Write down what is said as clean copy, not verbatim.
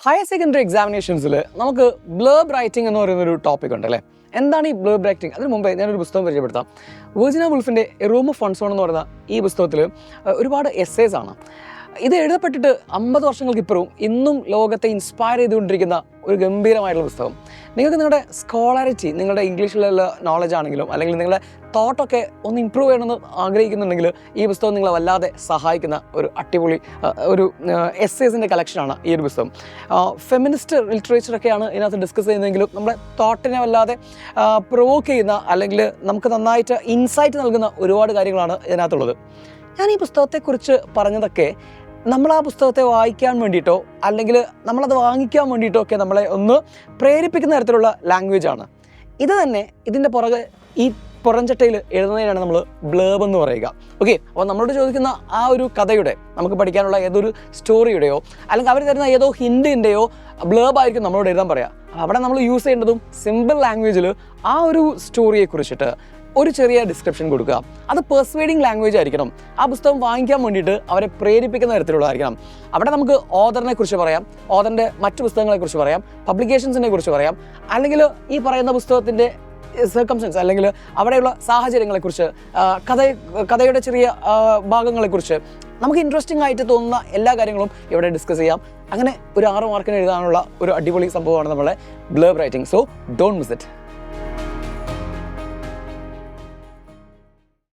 Higher secondary എക്സാമിനേഷൻസിൽ നമുക്ക് blurb writing എന്ന് പറയുന്നൊരു ടോപ്പിക് ഉണ്ട് അല്ലേ. എന്താണ് ഈ ബ്ലർബ് റൈറ്റിംഗ്? അതിന് മുമ്പേ ഞാനൊരു പുസ്തകം പരിചയപ്പെടുത്താം. വെർജിന വുൾഫിൻ്റെ എ റൂം ഓഫ് ഫൺസോൺ എന്ന് പറയുന്ന ഈ പുസ്തകത്തിൽ ഒരുപാട് എസ്സേസ് ആണ്. ഇത് എഴുതപ്പെട്ടിട്ട് 50 വർഷങ്ങൾക്കിപ്പുറവും ഇന്നും ലോകത്തെ ഇൻസ്പയർ ചെയ്തുകൊണ്ടിരിക്കുന്ന ഒരു ഗംഭീരമായിട്ടുള്ള പുസ്തകം. നിങ്ങൾക്ക് നിങ്ങളുടെ സ്കോളാരിറ്റി, നിങ്ങളുടെ ഇംഗ്ലീഷിലുള്ള നോളജ് ആണെങ്കിലും അല്ലെങ്കിൽ നിങ്ങളുടെ തോട്ടൊക്കെ ഒന്ന് ഇമ്പ്രൂവ് ചെയ്യണമെന്ന് ആഗ്രഹിക്കുന്നുണ്ടെങ്കിൽ ഈ പുസ്തകം നിങ്ങളെ വല്ലാതെ സഹായിക്കുന്ന ഒരു അടിപൊളി ഒരു എസ്സേസിൻ്റെ കളക്ഷനാണ് ഈ ഒരു പുസ്തകം. ഫെമിനിസ്റ്റ് ലിറ്ററേച്ചറൊക്കെയാണ് ഇതിനകത്ത് ഡിസ്കസ് ചെയ്യുന്നതെങ്കിലും നമ്മുടെ തോട്ടിനെ വല്ലാതെ പ്രൊവോക്ക് ചെയ്യുന്ന അല്ലെങ്കിൽ നമുക്ക് നന്നായിട്ട് ഇൻസൈറ്റ് നൽകുന്ന ഒരുപാട് കാര്യങ്ങളാണ് ഇതിനകത്തുള്ളത്. ഞാൻ ഈ പുസ്തകത്തെക്കുറിച്ച് പറഞ്ഞതൊക്കെ നമ്മൾ ആ പുസ്തകത്തെ വായിക്കാൻ വേണ്ടിയിട്ടോ അല്ലെങ്കിൽ നമ്മളത് വാങ്ങിക്കാൻ വേണ്ടിയിട്ടോ ഒക്കെ നമ്മളെ ഒന്ന് പ്രേരിപ്പിക്കുന്ന തരത്തിലുള്ള ലാംഗ്വേജാണ്. ഇത് തന്നെ ഇതിൻ്റെ പുറകെ ഈ പുറംചട്ടയിൽ എഴുതുന്നതിനാണ് നമ്മൾ ബ്ലേബ് എന്ന് പറയുക. ഓക്കെ, അപ്പോൾ നമ്മളോട് ചോദിക്കുന്ന ആ ഒരു കഥയുടെ നമുക്ക് പഠിക്കാനുള്ള ഏതൊരു സ്റ്റോറിയുടെയോ അല്ലെങ്കിൽ അവർ തരുന്ന ഏതോ ഹിൻറ്റിൻ്റെയോ ബ്ലേബായിരിക്കും നമ്മളോട് എഴുതാൻ പറയുക. അവിടെ നമ്മൾ യൂസ് ചെയ്യേണ്ടതും സിമ്പിൾ ലാംഗ്വേജിൽ ആ ഒരു സ്റ്റോറിയെക്കുറിച്ചിട്ട് ഒരു ചെറിയ ഡിസ്ക്രിപ്ഷൻ കൊടുക്കുക. അത് പെർസ്വേഡിങ് ലാംഗ്വേജ് ആയിരിക്കണം. ആ പുസ്തകം വാങ്ങിക്കാൻ വേണ്ടിയിട്ട് അവരെ പ്രേരിപ്പിക്കുന്ന തരത്തിലുള്ളതായിരിക്കണം. അവിടെ നമുക്ക് ഓഥറിനെ കുറിച്ച് പറയാം, ഓഥറിൻ്റെ മറ്റു പുസ്തകങ്ങളെക്കുറിച്ച് പറയാം, പബ്ലിക്കേഷൻസിനെ കുറിച്ച് പറയാം, അല്ലെങ്കിൽ ഈ പറയുന്ന പുസ്തകത്തിൻ്റെ സർക്കംസ്റ്റൻസ് അല്ലെങ്കിൽ അവിടെയുള്ള സാഹചര്യങ്ങളെക്കുറിച്ച്, കഥയുടെ ചെറിയ ഭാഗങ്ങളെക്കുറിച്ച് നമുക്ക് ഇൻട്രസ്റ്റിംഗ് ആയിട്ട് തോന്നുന്ന എല്ലാ കാര്യങ്ങളും ഇവിടെ ഡിസ്കസ് ചെയ്യാം. അങ്ങനെ ഒരു 6 മാർക്കിന് എഴുതാനുള്ള ഒരു അടിപൊളി സംഭവമാണ് നമ്മളെ blurb writing. So don't miss it.